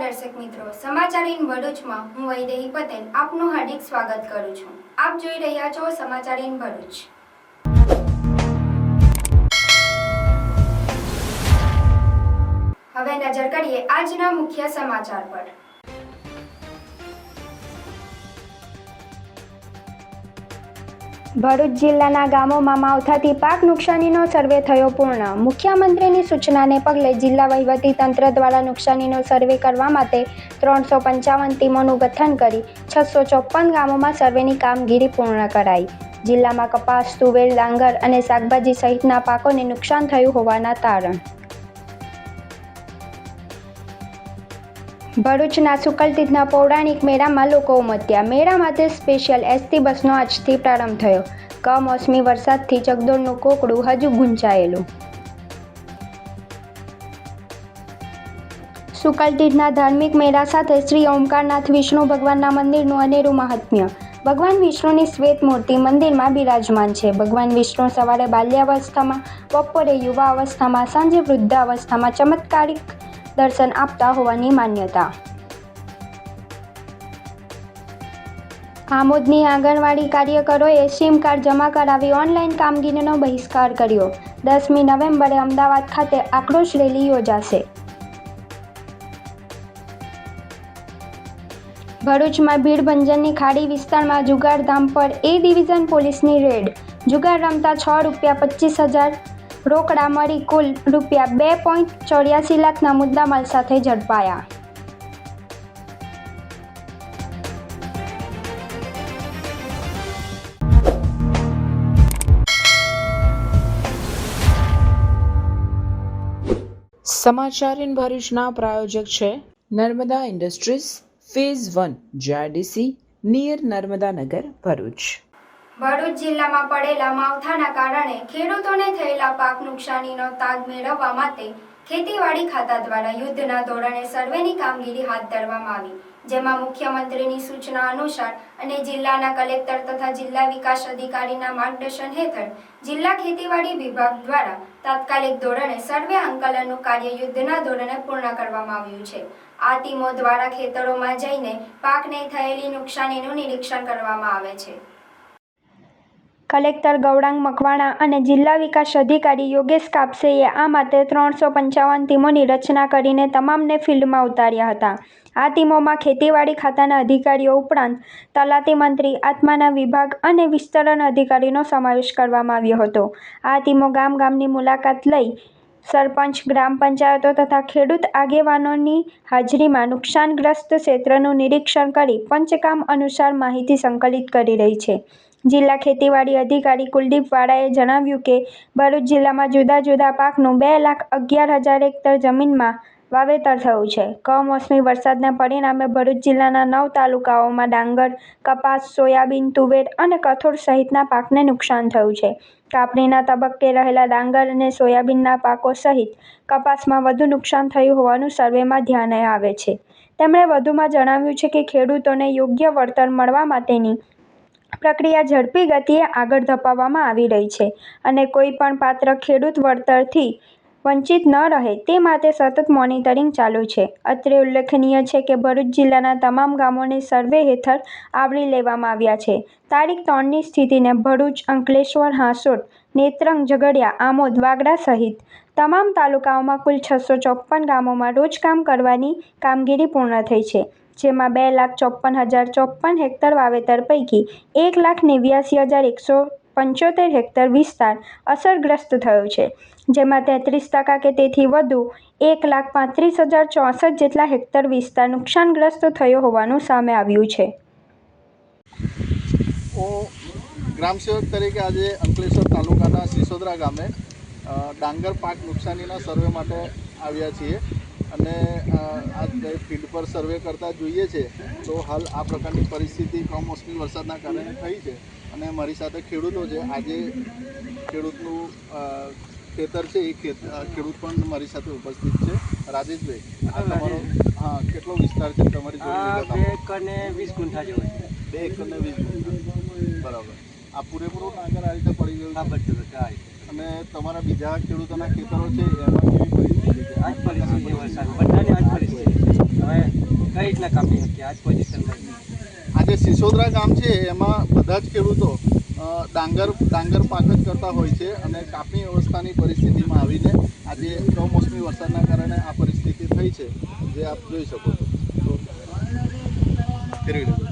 દર્શક મિત્રો, સમાચાર ઇન ભરૂચમાં હું વૈદેહી પટેલ આપનું હાર્દિક સ્વાગત કરું છું। આપ જોઈ રહ્યા છો સમાચાર ઇન ભરૂચ। હવે નજર કરીએ આજના મુખ્ય સમાચાર પર। ભરૂચ જિલ્લાના ગામોમાં માવઠાથી પાક નુકસાનીનો સર્વે થયો પૂર્ણ। મુખ્યમંત્રીની સૂચનાને પગલે જિલ્લા વહીવટીતંત્ર દ્વારા નુકસાનીનો સર્વે કરવા માટે 355 ટીમોનું ગઠન કરી 654 ગામોમાં સર્વેની કામગીરી પૂર્ણ કરાઈ। જિલ્લામાં કપાસ, તુવેર, ડાંગર અને શાકભાજી સહિતના પાકોને નુકસાન થયું હોવાના તારણ। ભરૂચના શુકલતીથના પૌરાણિક મેળામાં લોકો ઉમટ્યા। મેળા માટે સ્પેશિયલ એસટી બસનો આજથી પ્રારંભ થયો। કમોસમી વરસાદથી ચકદોરનું કોકડું હજુ ગુંચાયેલું। શુકલતીથના ધાર્મિક મેળા સાથે શ્રી ઓમકારનાથ વિષ્ણુ ભગવાનના મંદિરનું અનેરું મહાત્મ્ય। ભગવાન વિષ્ણુની શ્વેત મૂર્તિ મંદિરમાં બિરાજમાન છે। ભગવાન વિષ્ણુ સવારે બાલ્યાવસ્થામાં, બપોરે યુવા અવસ્થામાં, સાંજે વૃદ્ધાવસ્થામાં ચમત્કારિક દર્શન આપતા હોવાની માન્યતા। આમોદની આંગણવાડી કાર્યકરોએ સિમ કાર્ડ જમા કરાવી ઓનલાઈન કામગીરીનો બહિષ્કાર કર્યો। 10મી નવેમ્બરે અમદાવાદ ખાતે આક્રોશ રેલી યોજાશે। ભરૂચમાં ભીડભંજનની ખાડી વિસ્તારમાં જુગારધામ પર એ ડિવિઝન પોલીસની રેડ। જુગાર રમતા 6 રૂપિયા 25,000 રોકડા મળી કુલ રૂપિયા 2.84 લાખના મુદ્દામાલ સાથે ઝડપાયા। સમાચાર ઇન ભરૂચના પ્રાયોજક છે Narmada industries phase 1 GIDC near Narmadanagar Bharuch. Bharuch જિલ્લામાં પડેલા માવઠાના કારણે ખેડૂતોને થયેલા પાક નુકસાનીનો તાગ મેળવવા માટે ખેતીવાડી ખાતા દ્વારા યુદ્ધના ધોરણે સર્વેની કામગીરી હાથ ધરવામાં આવી, જેમાં મુખ્યમંત્રીની સૂચના અનુસાર અને જિલ્લાના કલેક્ટર તથા જિલ્લા વિકાસ અધિકારીના માર્ગદર્શન હેઠળ જિલ્લા ખેતીવાડી વિભાગ દ્વારા તાત્કાલિક ધોરણે સર્વે આંકલનનું કાર્ય યુદ્ધના ધોરણે પૂર્ણ કરવામાં આવ્યું છે। આ ટીમો દ્વારા ખેતરોમાં જઈને પાકને થયેલી નુકસાનીનું નિરીક્ષણ કરવામાં આવે છે। કલેક્ટર ગૌરાંગ મકવાણા અને જિલ્લા વિકાસ અધિકારી યોગેશ કાપસેએ આ માટે 355 ટીમોની રચના કરીને તમામને ફિલ્ડમાં ઉતાર્યા હતા। આ ટીમોમાં ખેતીવાડી ખાતાના અધિકારીઓ ઉપરાંત તલાટી મંત્રી, આત્માના વિભાગ અને વિસ્તરણ અધિકારીનો સમાવેશ કરવામાં આવ્યો હતો। આ ટીમો ગામની મુલાકાત લઈ સરપંચ, ગ્રામ પંચાયતો તથા ખેડૂત આગેવાનોની હાજરીમાં નુકસાનગ્રસ્ત ક્ષેત્રનું નિરીક્ષણ કરી પંચકામ અનુસાર માહિતી સંકલિત કરી રહી છે। જિલ્લા ખેતીવાડી અધિકારી કુલદીપ વાળાએ જણાવ્યું કે ભરૂચ જિલ્લામાં જુદા જુદા પાકનું 2,11,000 હેક્ટર જમીનમાં વાવેતર થયું છે। કમોસમી વરસાદના પરિણામે ભરૂચ જિલ્લાના 9 તાલુકાઓમાં ડાંગર, કપાસ, સોયાબીન, તુવેર અને કઠોળ સહિતના પાકને નુકસાન થયું છે। કાપણીના તબક્કે રહેલા ડાંગર અને સોયાબીનના પાકો સહિત કપાસમાં વધુ નુકસાન થયું હોવાનું સર્વેમાં ધ્યાને આવે છે। તેમણે વધુમાં જણાવ્યું છે કે ખેડૂતોને યોગ્ય વળતર મળવા માટેની પ્રક્રિયા ઝડપી ગતિએ આગળ ધપાવવામાં આવી રહી છે અને કોઈ પણ પાત્ર ખેડૂત વળતરથી વંચિત ન રહે તે માટે સતત મોનિટરિંગ ચાલુ છે। અત્રે ઉલ્લેખનીય છે કે ભરૂચ જિલ્લાના તમામ ગામોને સર્વે હેઠળ આવરી લેવામાં આવ્યા છે। તારીખ 3ની સ્થિતિને ભરૂચ, અંકલેશ્વર, હાંસોટ, નેત્રંગ, ઝઘડિયા, આમોદ, વાગડા સહિત તમામ તાલુકાઓમાં કુલ 654 ગામોમાં રોજકામ કરવાની કામગીરી પૂર્ણ થઈ છે, જેમાં 2,54,054 હેક્ટર વાવેતર પૈકી 1,89,175 હેક્ટર વિસ્તાર અસરગ્રસ્ત થયો છે, જેમાં 33% કે તેથી વધુ 1,35,064 જેટલા હેક્ટર વિસ્તાર નુકસાનગ્રસ્ત થયો હોવાનું સામે આવ્યું છે। ગ્રામસેવક તરીકે આજે અંકલેશ્વર તાલુકાના સિસોદરા ગામે ડાંગર પાક નુકસાનીના સર્વે માટે આવ્યા છીએ અને આ ફિલ્ડ પર સર્વે કરતા જોઈએ છે તો હાલ આ પ્રકારની પરિસ્થિતિ કમોસમી વરસાદના કારણે થઈ છે અને મારી સાથે ખેડૂતો છે। આજે ખેડૂતનું ખેતર છે એ ખેડૂત પણ મારી સાથે ઉપસ્થિત છે। રાજેશભાઈ, આ તમારો કેટલો વિસ્તાર છે તમારી જોડે? 2 એકર ને 20 ગુંઠા જેવો છે। 2 એકર ને 20 ગુંઠા, બરાબર। આ પૂરેપૂરું ડાંગર આ રીતે પડી ગયું છે? અને તમારા બીજા ખેડૂતોના ખેતરો છે એમાં કેવી પરિસ્થિતિ છે? આ જ પરિસ્થિતિ વરસાદ બધાની આ જ પરિસ્થિતિ। હવે કઈ રીતના કાપી શકીએ આજ પોઝિશનમાં? આજે સિસોદરા ગામ છે એમાં બધા જ ખેડૂતો ડાંગર પાક જ કરતા હોય છે અને કાપણી અવસ્થાની પરિસ્થિતિમાં આવીને આજે કમોસમી વરસાદના કારણે આ પરિસ્થિતિ થઈ છે, જે આપ જોઈ શકો છો. ફેરવી લેજો.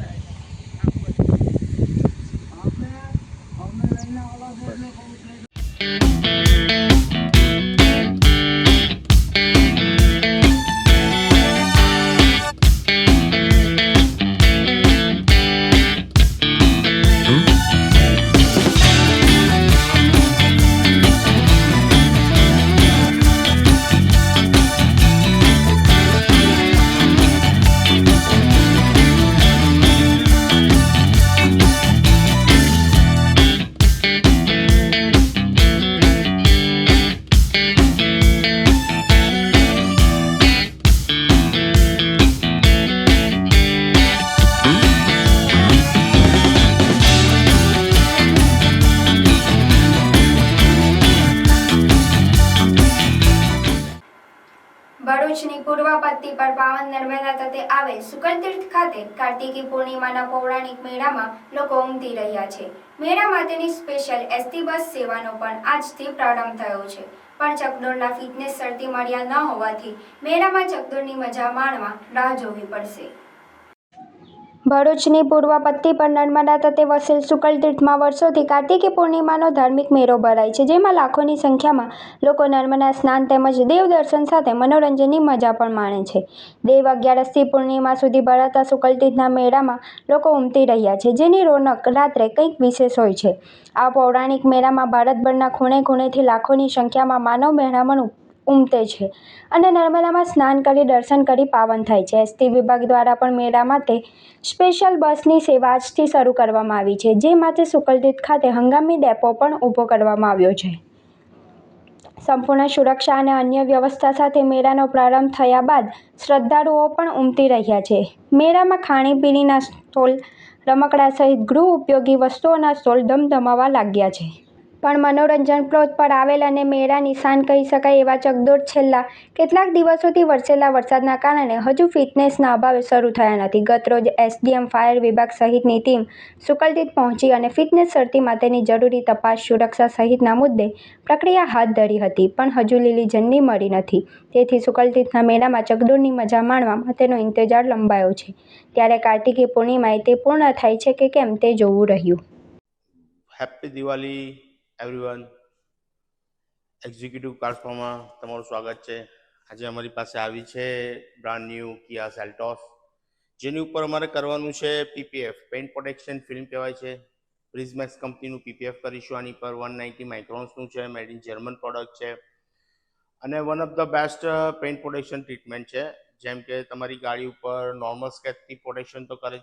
ભરૂચની પૂર્વ પટ્ટી પર પાવન નર્મદા તટે આવેલ શુકલતીર્થ ખાતે કાર્તિકી પૂર્ણિમાના પૌરાણિક મેળામાં લોકો ઉમટી રહ્યા છે. મેળા માટેની સ્પેશિયલ એસટી બસ સેવાનો પણ આજથી પ્રારંભ થયો છે, પણ ચકડોળના ફિટનેસ શરતી મળ્યા ન હોવાથી મેળામાં ચકડોળની મજા માણવા રાહ જોવી પડશે. ભરૂચની પૂર્વ પટ્ટી પર નર્મદા તટે વસેલ શુકલતીર્થમાં વર્ષોથી કાર્તિકી પૂર્ણિમાનો ધાર્મિક મેળો ભરાય છે, જેમાં લાખોની સંખ્યામાં લોકો નર્મદા સ્નાન તેમજ દેવ દર્શન સાથે મનોરંજનની મજા પણ માણે છે. દેવ અગિયારસથી પૂર્ણિમા સુધી ભરાતા શુકલતીર્થના મેળામાં લોકો ઉમટી રહ્યા છે, જેની રોનક રાત્રે કંઈક વિશેષ હોય છે. આ પૌરાણિક મેળામાં ભારતભરના ખૂણે ખૂણેથી લાખોની સંખ્યામાં માનવ મહેરામણ ઉમટે છે અને નર્મદામાં સ્નાન કરી દર્શન કરી પાવન થાય છે. એસટી વિભાગ દ્વારા પણ મેળા માટે સ્પેશિયલ બસની સેવા આજથી શરૂ કરવામાં આવી છે, જે માટે શુકલતીર્થ ખાતે હંગામી ડેપો પણ ઊભો કરવામાં આવ્યો છે. સંપૂર્ણ સુરક્ષા અને અન્ય વ્યવસ્થા સાથે મેળાનો પ્રારંભ થયા બાદ શ્રદ્ધાળુઓ પણ ઉમટી રહ્યા છે. મેળામાં ખાણીપીણીના સ્ટોલ, રમકડા સહિત ગૃહ ઉપયોગી વસ્તુઓના સ્ટોલ ધમધમાવા લાગ્યા છે. પણ મનોરંજન પ્લોટ પર આવેલ અને મેળાની શાન કહી શકાય એવા ચકડોળ છેલ્લા કેટલાક દિવસોથી વરસેલા વરસાદના કારણે હજુ ફિટનેસના અભાવે શરૂ થયા નથી. ગતરોજ એસડીએમ, ફાયર વિભાગ સહિતની ટીમ શુકલતીર્થ પહોંચી અને ફિટનેસ શરતી માટેની જરૂરી તપાસ, સુરક્ષા સહિતના મુદ્દે પ્રક્રિયા હાથ ધરી હતી, પણ હજુ લીલી ઝંડી મળી નથી. તેથી શુકલતીર્થના મેળામાં ચકડોળની મજા માણવા માટેનો ઇંતજાર લંબાયો છે. ત્યારે કાર્તિકી પૂર્ણિમાએ તે પૂર્ણ થાય છે કે કેમ તે જોવું રહ્યું. Happy Diwali everyone. એક્ઝિક્યુટિવ કાર્સમાં તમારું સ્વાગત છે. આજે અમારી પાસે આવી છે બ્રાન્ડ ન્યૂ કિયા સેલ્ટોસ, જેની ઉપર અમારે કરવાનું છે પીપીએફ, પેઇન્ટ પ્રોટેક્શન ફિલ્મ કહેવાય છે. પ્રિઝમેક્સ કંપનીનું પીપીએફ કરીશું આની પર. 190 માઇક્રોન્સનું છે, મેડ ઇન જર્મન પ્રોડક્ટ છે અને one of the best paint protection treatment છે. જેમ કે તમારી ગાડી ઉપર નોર્મલ સ્ક્રેચથી પ્રોટેક્શન તો કરે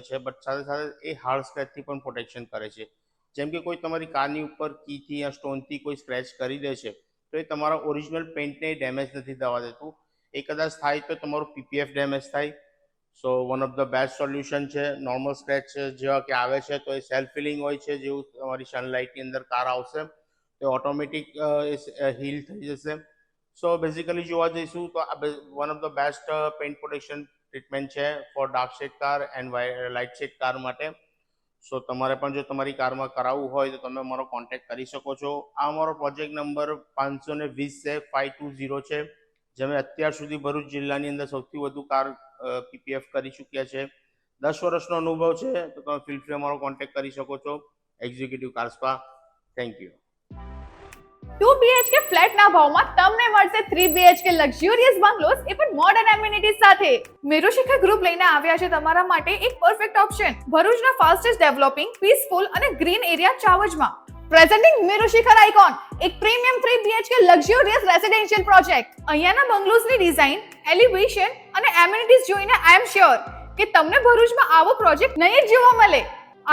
છે, બટ સાથે સાથે એ હાર્ડ સ્ક્રેચથી પણ પ્રોટેક્શન કરે છે. જેમ કે કોઈ તમારી કારની ઉપર કીથી યા સ્ટોનથી કોઈ સ્ક્રેચ કરી દે છે તો એ તમારા ઓરિજિનલ પેઇન્ટને ડેમેજ નથી થવા દેતું. એ કદાચ થાય તો તમારું પીપીએફ ડેમેજ થાય. So one of the best solution છે. નોર્મલ સ્ક્રેચ જેવા કે આવે છે તો એ સેલ્ફ હીલિંગ હોય છે, જેવું તમારી સનલાઇટની અંદર કાર આવશે તો ઓટોમેટિક હીલ થઈ જશે. સો બેઝિકલી જોવા જઈશું તો આ one of the best paint protection treatment છે for dark shade car and light shade car માટે. સો તમારે પણ જો તમારી કારમાં કરાવવું હોય તો તમે મારો કોન્ટેક્ટ કરી શકો છો. આ અમારો પ્રોજેક્ટ નંબર 520 છે, 520 છે, જેમે અત્યાર સુધી ભરૂચ જિલ્લાની અંદર સૌથી વધુ કાર પીપીએફ કરી ચૂક્યા છે. 10 વર્ષનો અનુભવ છે, તો તમે ફીલ ફ્રી અમારો કોન્ટેક્ટ કરી શકો છો એક્ઝિક્યુટિવ કાર્સમાં. Thank you. 2 BHK ફ્લેટના ભાવમાં તમને મળશે 3 BHK લક્ઝુરિયસ બંગલોઝ, એ પણ મોડર્ન એમ્યુનિટીઝ સાથે. મેરુશિખર ગ્રુપ લઈને આવ્યા છે તમારા માટે એક પરફેક્ટ ઓપ્શન ભરૂચના ફાસ્ટેસ્ટ ડેવલપિંગ, પીસફુલ અને ગ્રીન એરિયા ચાવજમાં. પ્રેઝન્ટિંગ મેરુશિખર આઇકોન, એક premium 3 BHK luxurious residential project. અહીંયાના બંગલોઝની ડિઝાઇન, એલિવેશન અને એમ્યુનિટીઝ જોઈને આઈ એમ શ્યોર કે તમને ભરૂચમાં આવો પ્રોજેક્ટ નહીં જ જોવા મળે.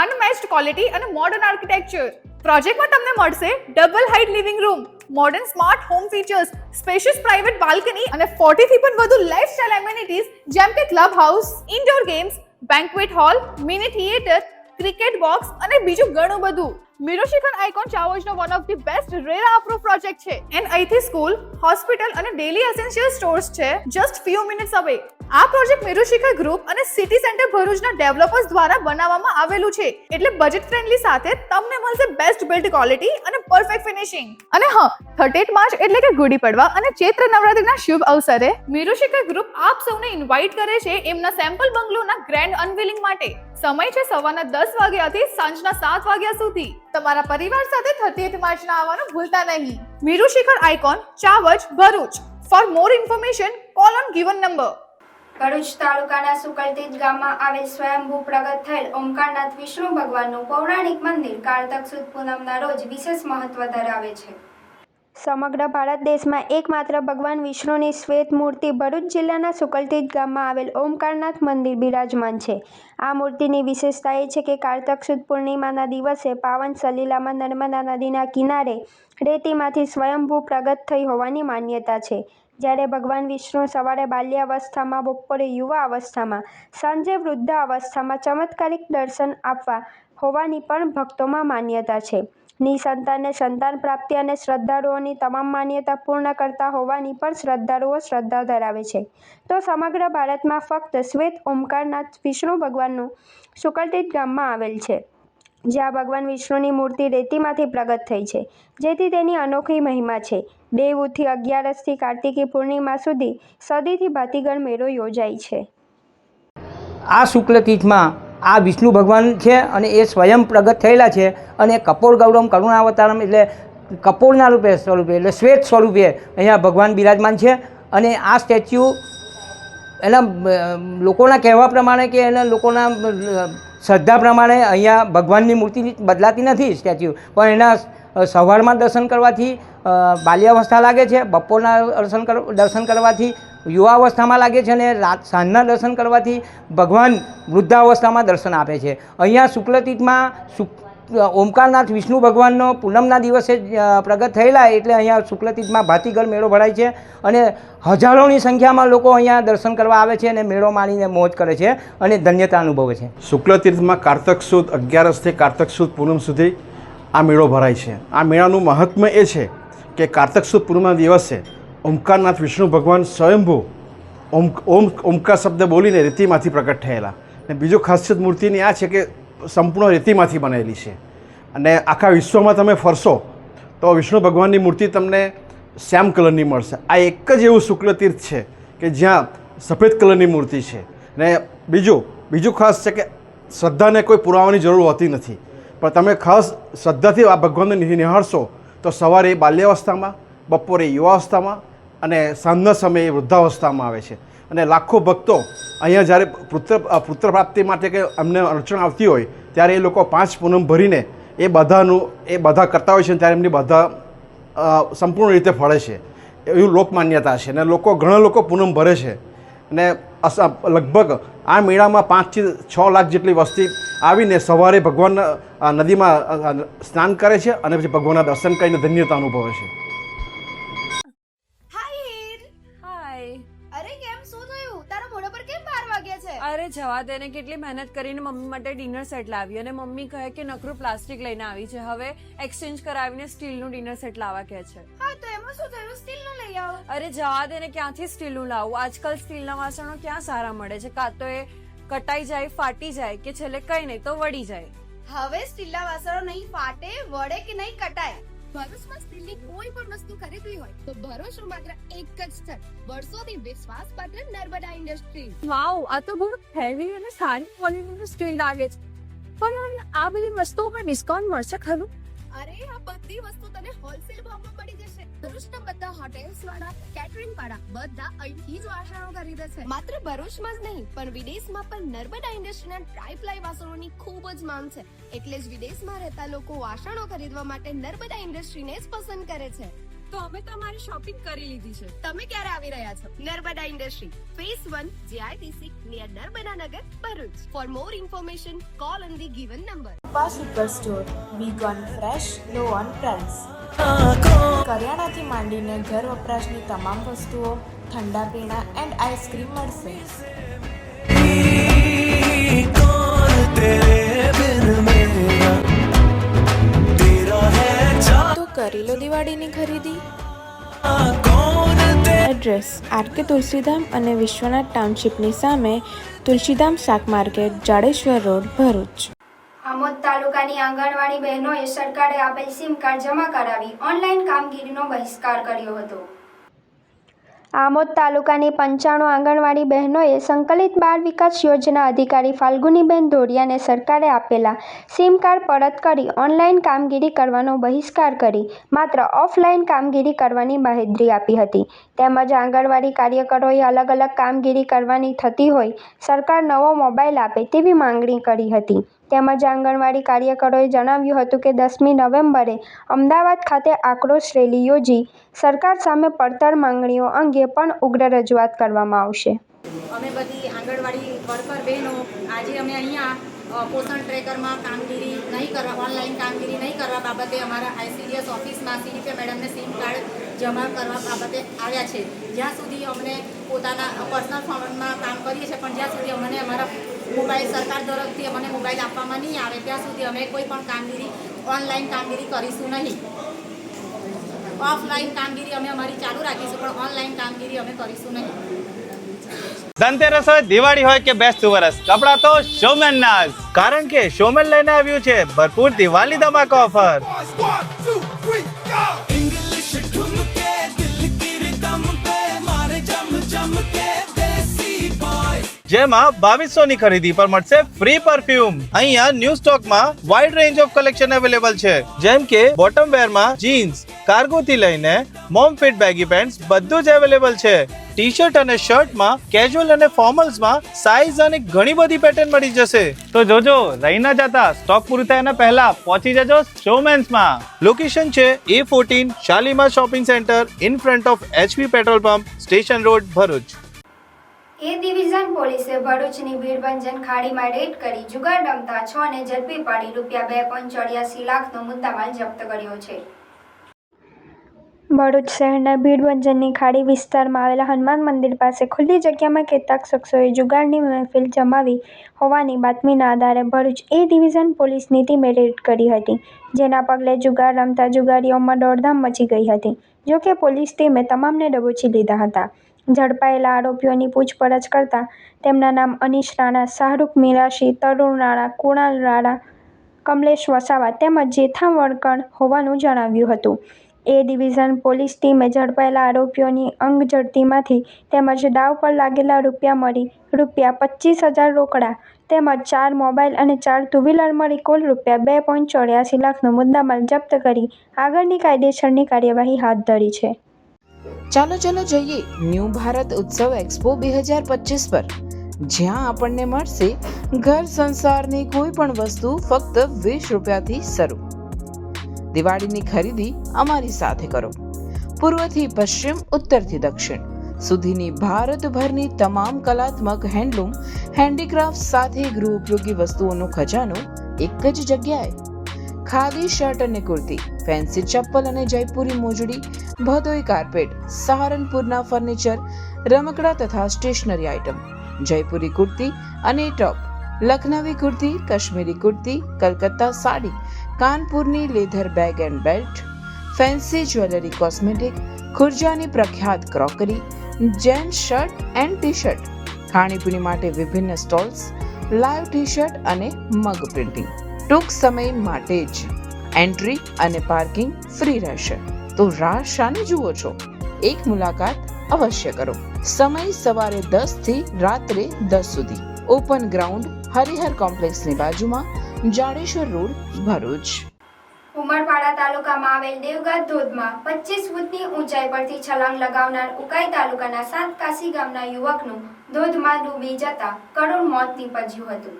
અનમેચ્ડ ક્વોલિટી અને મોડર્ન આર્કિટેક્ચર. પ્રોજેક્ટમાં તમને મળશે double height living room, modern smart home features, spacious private balcony અને 40 થી પણ વધુ લાઇફસ્ટાઇલ એમ્યુનિટીઝ જેમ કે club house, indoor games, banquet hall, mini theatre, cricket box અને બીજું ઘણું બધું. મિરુશિખર આઇકોન ચાવોજનો one of the best RERA approve project છે એન્ડ અહીંથી સ્કૂલ, હોસ્પિટલ અને ડેલી એસેન્શિયલ સ્ટોર્સ છે જસ્ટ ફ્યુ મિનિટ્સ અવે. આ પ્રોજેક્ટ મિરુશિખર ગ્રુપ અને સિટી સેન્ટર ભરૂચના ડેવલપર્સ દ્વારા બનાવવામાં આવેલું છે, એટલે બજેટ ફ્રેન્ડલી સાથે તમને મળશે બેસ્ટ બિલ્ડ ક્વોલિટી અને પરફેક્ટ ફિનિશિંગ. અને હા, 38 માર્ચ એટલે કે ગુડી પડવા અને ચૈત્ર નવરાત્રિના શુભ અવસરે મિરુશિખર ગ્રુપ આપ સૌને ઇન્વાઇટ કરે છે એમના સેમ્પલ બંગલોના ગ્રેન્ડ અનવીલિંગ માટે. સમય છે સવારના 10 વાગ્યાથી સાંજના 7 વાગ્યા સુધી. તમારા પરિવાર સાથે 30 માર્ચના આવવાનું ભૂલતા નહીં. Mirushikhar icon, Chavaj, Bharuch. For more information call on given number. Bharuch તાલુકાના સુકલતીજ ગામમાં આવેલ સ્વયંભૂ પ્રગટ થયેલ ઓમકારનાથ વિષ્ણુ ભગવાનનું પૌરાણિક મંદિર કારતક સુદ પૂનમના રોજ વિશેષ મહત્વ ધરાવે છે. સમગ્ર ભારત દેશમાં એકમાત્ર ભગવાન વિષ્ણુની શ્વેત મૂર્તિ ભરૂચ જિલ્લાના સુકલતીજ ગામમાં આવેલ ઓમકારનાથ મંદિર બિરાજમાન છે. આ મૂર્તિની વિશેષતા એ છે કે કારતક સુદ પૂર્ણિમાના દિવસે પાવન સલીલામાં નર્મદા નદીના કિનારે રેતીમાંથી સ્વયંભૂ પ્રગટ થઈ હોવાની માન્યતા છે. જ્યારે ભગવાન વિષ્ણુ સવારે બાલ્યાવસ્થામાં, બપોરે યુવા અવસ્થામાં, સાંજે વૃદ્ધા અવસ્થામાં ચમત્કારિક દર્શન આપવા હોવાની પણ ભક્તોમાં માન્યતા છે. નિસંતાનને સંતાન પ્રાપ્તિ અને શ્રદ્ધાળુઓની તમામ માન્યતા પૂર્ણ કરતા હોવાની પણ શ્રદ્ધાળુઓ શ્રદ્ધા ધરાવે છે. તો સમગ્ર ભારતમાં ફક્ત શ્વેત ઓમકારનાથ વિષ્ણુ ભગવાનનું સુકલતીજ ગામમાં આવેલ છે, જ્યાં ભગવાન વિષ્ણુની મૂર્તિ રેતીમાંથી પ્રગટ થઈ છે, જેથી તેની અનોખી મહિમા છે. દેવઉઠી 11થી કાર્તિકી પૂર્ણિમા સુધી સદીથી ભાતીગળ મેળો યોજાય છે. આ શુક્લતીજમાં આ વિષ્ણુ ભગવાન છે અને એ સ્વયં પ્રગટ થયેલા છે અને કપોળ ગૌરમ કરુણાવતારમ એટલે કપોળના સ્વરૂપે એટલે શ્વેત સ્વરૂપે અહીંયા ભગવાન બિરાજમાન છે. અને આ સ્ટેચ્યુ એના લોકોના કહેવા પ્રમાણે કે એના લોકોના શ્રદ્ધા પ્રમાણે અહીંયા ભગવાનની મૂર્તિ બદલાતી નથી સ્ટેચ્યુ, પણ એના સવારમાં દર્શન કરવાથી બાલ્યાવસ્થા લાગે છે, બપોરના દર્શન કરવાથી યુવાવસ્થામાં લાગે છે અને સાંજના દર્શન કરવાથી ભગવાન વૃદ્ધાવસ્થામાં દર્શન આપે છે. અહીંયા શુક્લતીજમાં ઓમકારનાથ વિષ્ણુ ભગવાનનો પૂનમના દિવસે પ્રગટ થયેલા એટલે અહીંયા શુક્લતીજમાં ભાતીગળ મેળો ભરાય છે અને હજારોની સંખ્યામાં લોકો અહીંયા દર્શન કરવા આવે છે અને મેળો માણીને મોજ કરે છે અને ધન્યતા અનુભવે છે. શુક્લતીર્થમાં કારતક સુદ 11થી કાર્તક સુદ પૂનમ સુધી આ મેળો ભરાય છે. આ મેળાનું મહાત્મ્ય એ છે કે કારતક સુદ પૂનમના દિવસે ઓમકારનાથ વિષ્ણુ ભગવાન સ્વયંભૂ ઓમકાર શબ્દ બોલીને રેતીમાંથી પ્રગટ થયેલા. અને બીજો ખાસિયત મૂર્તિની આ છે કે સંપૂર્ણ રેતીમાંથી બનેલી છે અને આખા વિશ્વમાં તમે ફરશો તો વિષ્ણુ ભગવાનની મૂર્તિ તમને શ્યામ કલરની મળશે. આ એક જ એવું શુક્લતીર્થ છે કે જ્યાં સફેદ કલરની મૂર્તિ છે. અને બીજું ખાસ છે કે શ્રદ્ધાને કોઈ પુરાવાની જરૂર હોતી નથી, પણ તમે ખાસ શ્રદ્ધાથી આ ભગવાનને નિહાળશો તો સવારે બાલ્યાવસ્થામાં, બપોરે યુવાવસ્થામાં અને સાંજના સમયે વૃદ્ધાવસ્થામાં આવે છે. અને લાખો ભક્તો અહીંયા જ્યારે પુત્ર પ્રાપ્તિ માટે કે અમને અડચણ આવતી હોય ત્યારે એ લોકો 5 પૂનમ ભરીને એ બધા કરતા હોય છે, ત્યારે એમની બધા સંપૂર્ણ રીતે ફળે છે એવું લોકમાન્યતા છે. અને ઘણા લોકો પૂનમ ભરે છે અને લગભગ આ મેળામાં 5 થી 6 લાખ જેટલી વસ્તી આવીને સવારે ભગવાનના નદીમાં સ્નાન કરે છે અને પછી ભગવાનના દર્શન કરીને ધન્યતા અનુભવે છે. અરે જવા દે ને, કેટલી મહેનત કરીને મમ્મી માટે ડિનર સેટ લાવી અને મમ્મી કહે કે નકરું પ્લાસ્ટિક લઈને આવી છે, હવે એક્સચેન્જ કરાવીને સ્ટીલનું ડિનર સેટ લાવવા કહે છે. હા તો એમાં શું થયું, સ્ટીલનું લઈ આવો. અરે જવા દે ને, ક્યાંથી સ્ટીલનું લાવું? આજકાલ સ્ટીલના વાસણો ક્યાં સારા મળે છે, કાં તો એ કટાઈ જાય, ફાટી જાય કે છેલ્લે કઈ નહીં તો વળી જાય. હવે સ્ટીલના વાસણો નહીં ફાટે, વળે કે નહીં કટાય. ભરૂચમાં સ્ટીલની કોઈ પણ વસ્તુ ખરીદવી હોય તો ભરૂચનું માત્ર એક જ સ્થળ, વર્ષોથી વિશ્વાસપાત્ર નર્મદા ઇન્ડસ્ટ્રીઝ. વાવ, આ તો બહુ હેવી અને સારી ક્વોલિટીનું સ્ટીલ લાગે છે. પણ આ બધી વસ્તુઓ પર ડિસ્કાઉન્ટ મળશે ખરું? અરે આ બધી વસ્તુ તને હોલસેલ ભાવમાં મળી જશે. ભરૂચના બધા હોટેલ્સ વાળા, કેટરિંગ વાળા બધા અહીંથી જ વાસણો ખરીદે છે. માત્ર ભરૂચમાં જ નહીં પણ વિદેશમાં પણ નર્મદા ઇન્ડસ્ટ્રીના ટ્રાયપ્લાય વાસણોની ખૂબ જ માંગ છે. એટલે જ વિદેશમાં રહેતા લોકો વાસણો ખરીદવા માટે નર્મદા ઇન્ડસ્ટ્રીને જ પસંદ કરે છે. તો અમે તમારી શોપિંગ કરી લીધી છે. તમે ક્યારે આવી રહ્યા છો? Narmada industry, phase 1, GITC, near Narmada Nagar, Bharuch. For more information call on the given number. Super store, week on fresh, low on price. કરિયાણાથી માંડીને ઘર વપરાશની તમામ વસ્તુઓ, ઠંડા પીણા એન્ડ આઈસ્ક્રીમ મળશે. કરી લો દિવાળીની ખરીદી. એડ્રેસ આરકે તુલસીધામ અને વિશ્વનાથ ટાઉનશીપની સામે, તુલસીધામ શાક માર્કેટ, જાડેશ્વર રોડ, ભરૂચ. આમોદ તાલુકાની આંગણવાડી બહેનોએ સરકારે આપેલ સિમ કાર્ડ જમા કરાવી ઓનલાઈન કામગીરીનો બહિષ્કાર કર્યો હતો. આમોદ તાલુકાની 95 આંગણવાડી બહેનોએ સંકલિત બાળ વિકાસ યોજના અધિકારી ફાલ્ગુનીબેન ધોરિયાને સરકારે આપેલા સિમ કાર્ડ પરત કરી ઓનલાઈન કામગીરી કરવાનો બહિષ્કાર કરી માત્ર ઓફલાઈન કામગીરી કરવાની બાહેધરી આપી હતી. તેમજ આંગણવાડી કાર્યકરોએ અલગ અલગ કામગીરી કરવાની થતી હોય સરકાર નવો મોબાઈલ આપે તેવી માંગણી કરી હતી. તેમજ આંગણવાડી કાર્યકરોએ જણાવ્યું હતું કે 10મી નવેમ્બરે અમદાવાદ ખાતે આક્રોશ રેલી યોજી સરકાર સામે પડતર માંગણીઓ અંગે પણ ઉગ્ર રજૂઆત કરવામાં આવશે. અમે બધી આંગણવાડી વર્કર બહેનો આજે અમે અહીંયા પોષણ ટ્રેકરમાં કામગીરી નહીં કરવા, ઓનલાઈન કામગીરી નહીં કરવા બાબતે અમારા આઈસીડીએસ ઓફિસમાં સીડીપી મેડમને સિમ કાર્ડ જમા કરવા બાબતે આવ્યા છે. જ્યાં સુધી અમને પોતાના પર્સનલ ફોનમાં કામ કરીએ છીએ પણ જ્યાં સુધી અમને અમારા મોબાઈલ સરકાર તરફથી અમને મોબાઈલ આપવામાં નહીં આવે ત્યાં સુધી અમે કોઈ પણ કામગીરી ઓનલાઈન કામગીરી કરીશું નહીં. ઓફલાઈન કામગીરી અમે અમારી ચાલુ રાખીશું પણ ઓનલાઈન કામગીરી અમે કરીશું નહીં. ધનતેરસ હોય, દિવાળી હોય કે બેસતું વરસ, કપડાં તો શોમેન ના જ. કારણ કે શોમેન લઈને આવ્યું છે ભરપૂર દિવાળી ધમાકા ઓફર. જેમાં 2200 ની ખરીદી પર મળશે ફ્રી પરફ્યુમ. અહીંયા ન્યૂ સ્ટોકમાં wide range of collection available છે, જેમ કે બોટમ વેર માં જીન્સ, કાર્ગો થી લઈને મોમ ફિટ બેગી પેન્ટ્સ બધું જ અવેલેબલ છે. ટી શર્ટ અને શર્ટ માં કેઝ્યુઅલ અને ફોર્મલ્સ માં સાઇઝ અને ઘણી બધી પેટર્ન મળી જશે. તો જોજો, રહી ના જતા, સ્ટોક પૂરું થાય એના પહેલા પહોંચી જજો શોમેન્સ માં. લોકેશન છે A14 Shalimar shopping centre in front of HP petrol pump, station road, Bharuch. A division પોલીસે ભરૂચની ભીડભંજન ખાડીમાં રેડ કરી જુગાર રમતા 6 ને ઝડપી પાડી ₹2.84 લાખનો મુદ્દામાલ જપ્ત કર્યો છે. ભરૂચ શહેરના ભીડભંજનની ખાડી વિસ્તારમાં આવેલા હનુમાન મંદિર પાસે ખુલ્લી જગ્યામાં કેટલાક શખ્સોએ જુગારની મહેફિલ જમાવી હોવાની બાતમીના આધારે ભરૂચ એ ડિવિઝન પોલીસની ટીમે રેડ કરી હતી. જેના પગલે જુગાર રમતા જુગારીઓમાં દોડધામ મચી ગઈ હતી. જોકે પોલીસ ટીમે તમામને દબોચી લીધા હતા. ઝડપાયેલા આરોપીઓની પૂછપરછ કરતા તેમના નામ અનીશ રાણા, શાહરૂખ મિરાશી, તરુણ રાણા, કુણાલ રાણા, કમલેશ વસાવા તેમજ જેથા વણકર હોવાનું જણાવ્યું હતું. એ ડિવિઝન પોલીસ ટીમે ઝડપાયેલા આરોપીઓની અંગઝડતીમાંથી તેમજ દાવ પર લાગેલા રૂપિયા મળી ₹25,000 રોકડા તેમજ 4 મોબાઈલ અને 4 ટુ વ્હીલર મળી કુલ ₹2.84 લાખનો મુદ્દામાલ જપ્ત કરી આગળની કાયદેસરની કાર્યવાહી હાથ ધરી છે. ચાલો જઈએ ન્યૂ ભારત ઉત્સવ એક્સપો 2025 પર, જ્યાં આપણને મળશે ઘર સંસારની કોઈ પણ વસ્તુ ફક્ત ₹20થી શરૂ. દિવાળીની ખરીદી અમારી સાથે કરો. પૂર્વથી પશ્ચિમ, ઉત્તરથી દક્ષિણ સુધીની ભારતભરની તમામ કલાત્મક હેન્ડલૂમ, હેન્ડીક્રાફ્ટ સાથે ગૃહ ઉપયોગી વસ્તુઓનો ખજાનો એક જ જગ્યાએ. ખાદી શર્ટ અને કુર્તી, ફેન્સી ચપ્પલ અને જયપુરી મોજડી, ભદોઈ કાર્પેટ, સહારનપુરના ફર્નિચર, રમકડા તથા સ્ટેશનરી આઇટમ, જયપુરી કુર્તી અને ટોપ, લખનવી કુર્તી, કાશ્મીરી કુર્તી, કલકત્તા સાડી, કાનપુરની leather bag and belt, fancy jewellery, cosmetic, ખુરજાની પ્રખ્યાત crockery, gents shirt and T shirt, ખાણીપીણી માટે વિભિન્ન સ્ટોલ્સ, લાઈવ ટી શર્ટ અને મગ પ્રિન્ટિંગ. ટૂંક સમય માટે જ એન્ટ્રી અને પાર્કિંગ ફ્રી રહેશે. તો રાહ શાને જુઓ છો? એક મુલાકાત અવશ્ય કરો. સમય સવારે 10 થી રાત્રે 10 સુધી. ઓપન ગ્રાઉન્ડ, હરિહર કોમ્પ્લેક્સની બાજુમાં, જાડેશ્વર રોડ, ભરૂચ. ઉમરપાડા તાલુકામાં આવેલ દેવગાત ધોધમાં 25 ફૂટની ઊંચાઈ પરથી છલાંગ લગાવનાર ઉકાઈ તાલુકાના સાતકાસી ગામના યુવકનું ધોધમાં ડૂબી જતા કરુણ મોત નીપજ્યું હતું.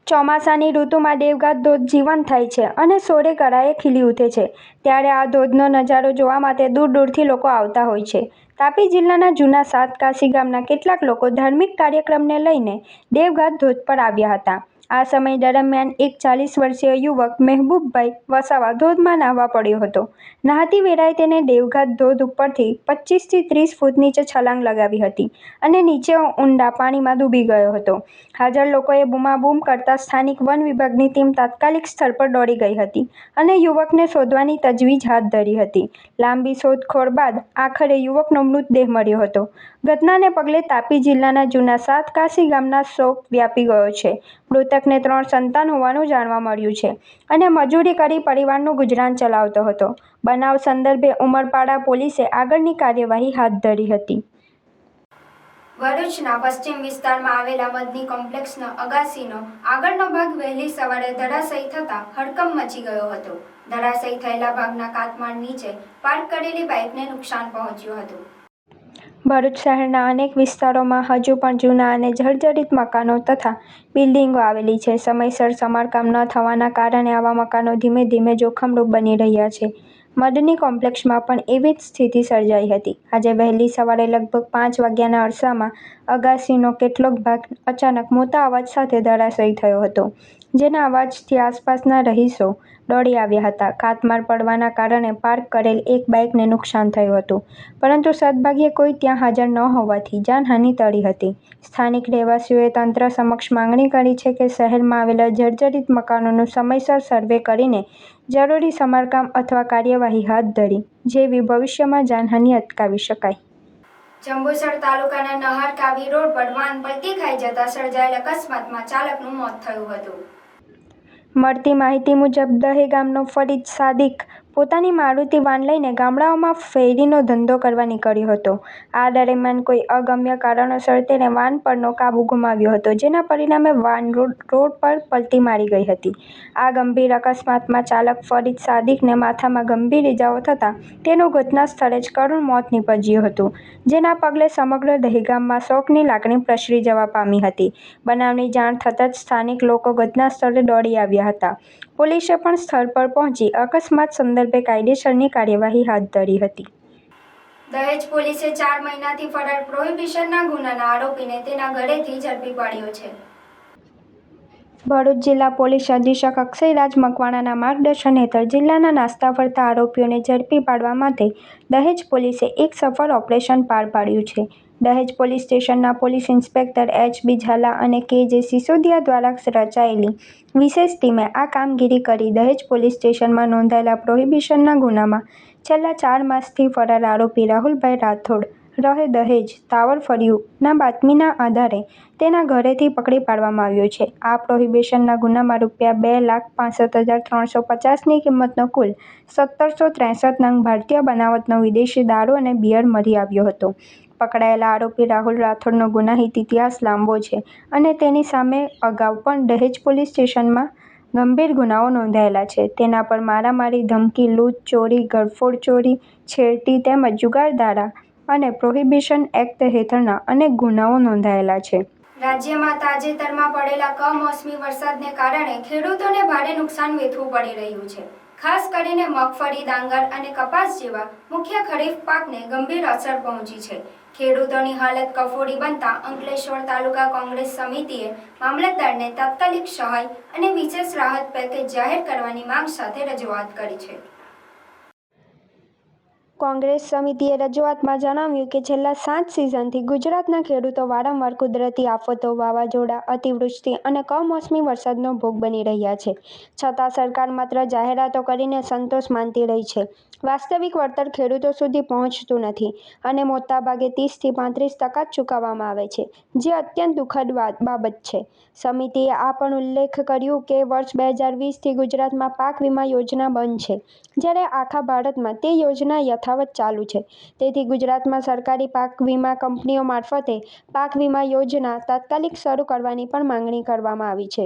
ચોમાસાની ઋતુમાં દેવગાત ધોધ જીવંત થાય છે અને સોળે કળાએ ખીલી ઉઠે છે. ત્યારે આ ધોધનો નજારો જોવા માટે દૂર દૂરથી લોકો આવતા હોય છે. તાપી જિલ્લાના જૂના સાતકાસી ગામના કેટલાક લોકો ધાર્મિક કાર્યક્રમને લઈને દેવગાત ધોધ પર આવ્યા હતા. આ સમય દરમિયાન એક 40 વર્ષીય યુવક મહેબૂબભાઈ વસાવા ધોધમાં નાહવા પડ્યો હતો. નહાતી વેળાએ તેને દેવઘાટ ધોધ ઉપરથી 25 થી 30 ફૂટ નીચે છલાંગ લગાવી હતી અને નીચે ઊંડા પાણીમાં ડૂબી ગયો હતો. હાજર લોકોએ બૂમાબૂમ કરતા સ્થાનિક વન વિભાગની ટીમ તાત્કાલિક સ્થળ પર દોડી ગઈ હતી અને યુવકને શોધવાની તજવીજ હાથ ધરી હતી. લાંબી શોધખોળ બાદ આખરે યુવકનો મૃતદેહ મળ્યો હતો. ઘટનાને પગલે તાપી જિલ્લાના જૂના સાતકાશી ગામના શોક વ્યાપી ગયો છે. મૃતકને 3 સંતાન હોવાનું જાણવા મળ્યું છે અને મજૂરી કરી પરિવારનું ગુજરાન ચલાવતો હતો. બનાવ સંદર્ભે ઉમરપાડા પોલીસે આગળની કાર્યવાહી હાથ ધરી હતી. ભરૂચના પશ્ચિમ વિસ્તારમાં આવેલા મદની કોમ્પ્લેક્સનો અગાસીનો આગળનો ભાગ વહેલી સવારે ધરાશયી થતાં હડકંપ મચી ગયો હતો. ધરાશયી થયેલા ભાગના કાટમાળ નીચે પાર્ક કરેલી બાઇકને નુકસાન પહોંચ્યું હતું. ભરૂચ શહેરના અનેક વિસ્તારોમાં હજુ પણ જૂના અને જર્જરિત મકાનો તથા બિલ્ડિંગો આવેલી છે. સમયસર સમારકામ ન થવાના કારણે આવા મકાનો ધીમે ધીમે જોખમરૂપ બની રહ્યા છે. મદની કોમ્પ્લેક્સમાં પણ એવી જ સ્થિતિ સર્જાઈ હતી. આજે વહેલી સવારે લગભગ 5 વાગ્યાના અરસામાં અગાસીનો કેટલોક ભાગ અચાનક મોટા અવાજ સાથે ધરાશયી થયો હતો, જેના અવાજથી આસપાસના રહીશો દોડી આવ્યા હતા. કાટમાળ પડવાના કારણે પાર્ક કરેલ એક બાઇકને નુકસાન થયું હતું, પરંતુ સદભાગ્યે કોઈ ત્યાં હાજર ન હોવાથી જાનહાનિ ટળી હતી. સ્થાનિક રહેવાસીઓએ તંત્ર સમક્ષ માંગણી કરી છે કે શહેરમાં આવેલા જર્જરિત મકાનોનું સમયસર સર્વે કરીને જરૂરી સમારકામ અથવા કાર્યવાહી હાથ ધરી જેવી ભવિષ્યમાં જાનહાનિ અટકાવી શકાય. જંબુસર તાલુકાના નહર કાવી રોડ પર વાન પલટી ખાઈ જતા સર્જાયેલ અકસ્માતમાં ચાલકનું મોત થયું હતું. મળતી માહિતી મુજબ દહે ગામનો ફરીદ સાદિક પોતાની મારુતિ વાન લઈને ગામડાઓમાં ફેરીનો ધંધો કરવા નીકળ્યો હતો. આ દરમિયાન કોઈ અગમ્ય કારણોસર તેણે વાન પરનો કાબુ ગુમાવ્યો હતો, જેના પરિણામે વાન રોડ પર પલટી મારી ગઈ હતી. આ ગંભીર અકસ્માતમાં ચાલક ફરીદ સાદિકને માથામાં ગંભીર ઇજાઓ થતાં તેનું ઘટના સ્થળે જ કરુણ મોત નીપજ્યું હતું, જેના પગલે સમગ્ર દહેગામમાં શોકની લાગણી પ્રસરી જવા પામી હતી. બનાવની જાણ થતાં જ સ્થાનિક લોકો ઘટના સ્થળે દોડી આવ્યા હતા. પોલીસે પણ સ્થળ પર પહોંચી અકસ્માત સંદર્ભે કાયદેસરની કાર્યવાહી હાથ ધરી હતી. દહેજ પોલીસે 4 મહિનાથી ફરાર પ્રોહિબિશનના ગુનાના આરોપીને તેના ઘરેથી ઝડપી પાડ્યો છે. ભરૂચ જિલ્લા પોલીસ અધિક્ષક અક્ષયરાજ મકવાણાના માર્ગદર્શન હેઠળ જિલ્લાના નાસ્તા ફરતા આરોપીઓને ઝડપી પાડવા માટે દહેજ પોલીસે એક સફળ ઓપરેશન પાર પાડ્યું છે. દહેજ પોલીસ સ્ટેશનના પોલીસ ઇન્સ્પેક્ટર H.B. ઝાલા અને K.J. સિસોદિયા દ્વારા રચાયેલી વિશેષ ટીમે આ કામગીરી કરી દહેજ પોલીસ સ્ટેશનમાં નોંધાયેલા પ્રોહિબિશનના ગુનામાં છેલ્લા 4 માસથી ફરાર આરોપી રાહુલભાઈ રાઠોડ રહે દહેજ ટાવર ફળિયુના બાતમીના આધારે તેના ઘરેથી પકડી પાડવામાં આવ્યો છે. આ પ્રોહિબિશનના ગુનામાં ₹2,65,350ની કિંમતનો કુલ 1763 નંગ ભારતીય બનાવટનો વિદેશી દારૂ અને બિયર મળી આવ્યો હતો. પકડાયેલા આરોપી રાહુલ રાઠોડનો ગુનાહિત ઇતિહાસ લાંબો છે અને તેની સામે અગાઉ પણ દહેજ પોલીસ સ્ટેશનમાં ગંભીર ગુનાઓ નોંધાયેલા છે. તેના પર મારામારી, ધમકી, લૂંટ, ચોરી, ઘરફોડ ચોરી, છેડતી તેમજ જુગાર ધારા અને પ્રોહિબિશન એક્ટ હેઠળના અનેક ગુનાઓ નોંધાયેલા છે. રાજ્યમાં તાજેતરમાં પડેલા કમોસમી વરસાદને કારણે ખેડૂતોને ભારે નુકસાન વેઠવું પડી રહ્યું છે. ખાસ કરીને મગફળી, ડાંગર અને કપાસ જેવા મુખ્ય ખરીફ પાકને ગંભીર અસર પહોંચી છે. ખેડૂતોની હાલત કફોડી બનતા અંકલેશ્વર તાલુકા કોંગ્રેસ સમિતિએ મામલતદારને તાત્કાલિક સહાય અને વિશેષ રાહત પેકેજ જાહેર કરવાની માંગ સાથે રજૂઆત કરી છે. કોંગ્રેસ સમિતિએ રજૂઆતમાં જણાવ્યું કે છેલ્લા 7 સિઝનથી ગુજરાતના ખેડૂતો વારંવાર કુદરતી આફતો, વાવાઝોડા, અતિવૃષ્ટિ અને કમોસમી વરસાદનો ભોગ બની રહ્યા છે. છતાં સરકાર માત્ર જાહેરાતો કરીને સંતોષ માનતી રહી છે. વાસ્તવિક વળતર ખેડૂતો સુધી પહોંચતું નથી અને મોટાભાગે 30 થી 35% જ ચૂકવવામાં આવે છે, જે અત્યંત દુઃખદ બાબત છે. સમિતિએ આ પણ ઉલ્લેખ કર્યો કે વર્ષ 2020થી ગુજરાતમાં પાક વીમા યોજના બંધ છે, જ્યારે આખા ભારતમાં તે યોજના યથાવત ચાલુ છે. તેથી ગુજરાતમાં સરકારી પાક વીમા કંપનીઓ મારફતે પાક વીમા યોજના તાત્કાલિક શરૂ કરવાની પણ માંગણી કરવામાં આવી છે.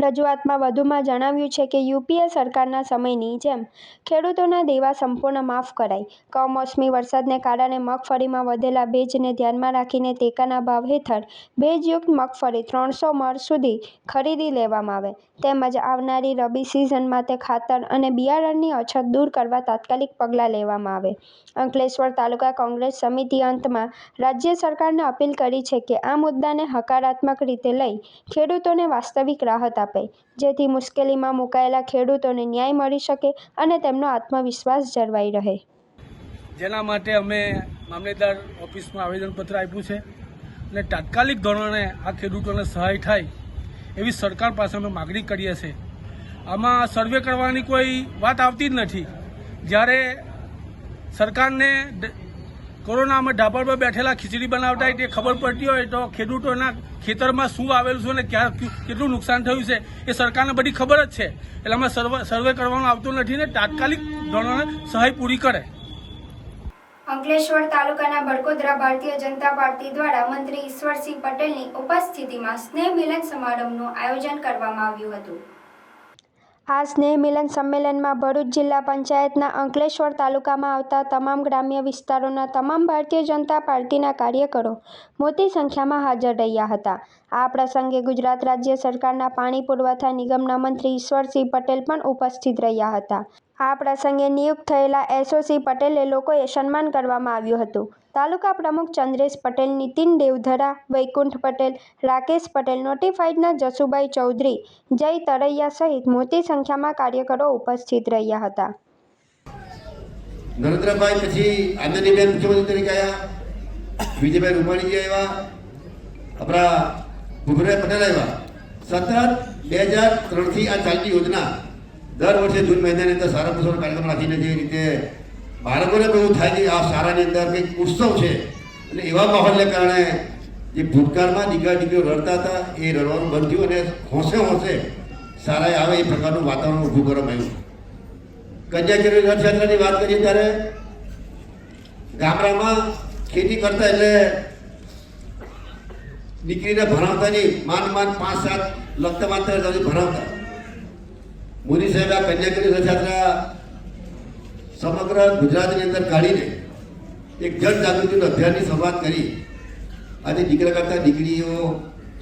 રજૂઆતમાં વધુમાં જણાવ્યું છે કે યુપીએ સરકારના સમયની જેમ ખેડૂતોના દેવા સંપૂર્ણ માફ કરાય, કમોસમી વરસાદને કારણે મગફળીમાં વધેલા ભેજને ધ્યાનમાં રાખીને ટેકાના ભાવ હેઠળ ભેજયુક્ત મગફળી 300 મણ સુધી ખરીદી લેવામાં આવે, તેમજ આવનારી રબી સિઝન માટે ખાતર અને બિયારણની અછત દૂર કરવા તાત્કાલિક પગલાં લેવામાં આવે. અંકલેશ્વર તાલુકા કોંગ્રેસ સમિતિ અંતમાં રાજ્ય સરકારને અપીલ કરી છે કે આ મુદ્દાને હકારાત્મક રીતે લઈ ખેડૂતોને વાસ્તવિક રાહત રાહત આપે, જેથી મુશ્કેલીમાં મુકાયેલા ખેડૂતોને ન્યાય મળી શકે અને તેમનો આત્મવિશ્વાસ જળવાઈ રહે. જેના માટે અમે મામલેદાર ઓફિસમાં આવેદનપત્ર આપ્યું છે અને તાત્કાલિક ધોરણે આ ખેડૂતોને સહાય થાય એવી સરકાર પાસે અમે માગણી કરીએ છીએ. આમાં સર્વે કરવાની કોઈ વાત આવતી જ નથી. જ્યારે સરકારને કોરોનામાં ઢાબા પર બેઠેલા ખીચડી બનાવતા તે ખબર પડતી હોય તો ખેડૂતોના ખેતરમાં શું આવેલું છે અને ક્યાં કેટલું નુકસાન થયું છે એ સરકારને બધી ખબર જ છે. એટલે અમે સર્વે કરવાનું આવતું નથી ને તાત્કાલિક ધોરણે સહાય પૂરી કરે. અંકલેશ્વર તાલુકાના બરકોદરા ભારતીય જનતા પાર્ટી દ્વારા મંત્રી ઈશ્વરસિંહ પટેલની ઉપસ્થિતિમાં સ્નેહ મિલન સમારંભનું આયોજન કરવામાં આવ્યું હતું. આ સ્નેહ મિલન સંમેલનમાં ભરૂચ જિલ્લા પંચાયતના અંકલેશ્વર તાલુકામાં આવતા તમામ ગ્રામ્ય વિસ્તારોના તમામ ભારતીય જનતા પાર્ટીના કાર્યકરો મોટી સંખ્યામાં હાજર રહ્યા હતા. આ પ્રસંગે ગુજરાત રાજ્ય સરકારના પાણી પુરવઠા નિગમના મંત્રી ઈશ્વરસિંહ પટેલ પણ ઉપસ્થિત રહ્યા હતા. આ પ્રસંગે નિયુક્ત થયેલા એસઓસી પટેલે લોકોએ સન્માન કરવામાં આવ્યું હતું. તાલુકા પ્રમુખ ચંદ્રેશ પટેલ, નીતિન દેવધરા, વૈકુંઠ પટેલ, રાકેશ પટેલ, નોટિફાઈડના જસુભાઈ ચૌધરી, જય તરૈયા સહિત મોટી સંખ્યામાં કાર્યકરો ઉપસ્થિત રહ્યા હતા. નરેન્દ્રભાઈ પછી આનંદીબેન મુખ્યમંત્રી તરીકે આવ્યા, વિજયભાઈ રૂપાણીજી આવ્યા, આપણા ભૂપેન્દ્રભાઈ પટેલ આવ્યા. સતત 2003થી આ ચાલતી યોજના દર વર્ષે જૂન મહિનાની અંદર સારા પ્રસંગ કાર્યક્રમ રાખીને જે રીતે બાળકોને એવું થાય કે આ શાળાની અંદર કંઈક ઉત્સવ છે અને એવા માહોલને કારણે જે ભૂતકાળમાં દીકરીઓ રડતા હતા એ રડવાનું બંધ થયું અને હોંશે શાળાએ આવે એ પ્રકારનું વાતાવરણ ઊભું કરવામાં આવ્યું. કન્યાકેરી રથયાત્રાની વાત કરીએ ત્યારે ગામડામાં ખેતી કરતા એટલે દીકરીને ભણાવતાની માંડ 5-7 લખતા વાંચતા ભણાવતા. મોદી સાહેબ આ કન્યાકુમારી રથયાત્રા સમગ્ર ગુજરાતની અંદર કાઢીને એક જન જાગૃતિનું અભિયાનની શરૂઆત કરી. આજે દીકરા કરતાં દીકરીઓ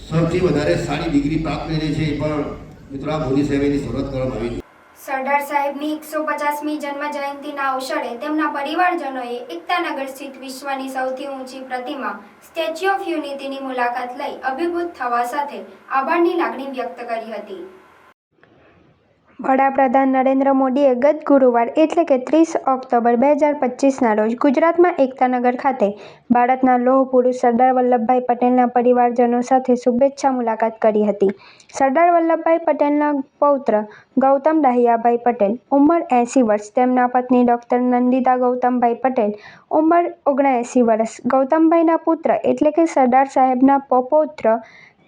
સૌથી વધારે સારી ડિગ્રી પ્રાપ્ત કરી રહી છે. એ પણ મિત્રો આ મોદી સાહેબની શરૂઆત કરવામાં આવી. સરદાર સાહેબની 150મી જન્મ જયંતિના અવસરે તેમના પરિવારજનોએ એકતાનગર સ્થિત વિશ્વની સૌથી ઊંચી પ્રતિમા સ્ટેચ્યુ ઓફ યુનિટીની મુલાકાત લઈ અભિભૂત થવા સાથે આભારની લાગણી વ્યક્ત કરી હતી. વડાપ્રધાન નરેન્દ્ર મોદીએ ગત ગુરુવાર એટલે કે 30 ઓક્ટોબર 2025ના રોજ ગુજરાતમાં એકતાનગર ખાતે ભારતના લોહ પુરુષ સરદાર વલ્લભભાઈ પટેલના પરિવારજનો સાથે શુભેચ્છા મુલાકાત કરી હતી. સરદાર વલ્લભભાઈ પટેલના પૌત્ર ગૌતમ દાહિયાભાઈ પટેલ, ઉંમર 80 વર્ષ, તેમના પત્ની ડૉક્ટર નંદિતા ગૌતમભાઈ પટેલ, ઉંમર 79 વર્ષ, ગૌતમભાઈના પુત્ર એટલે કે સરદાર સાહેબના પૌત્ર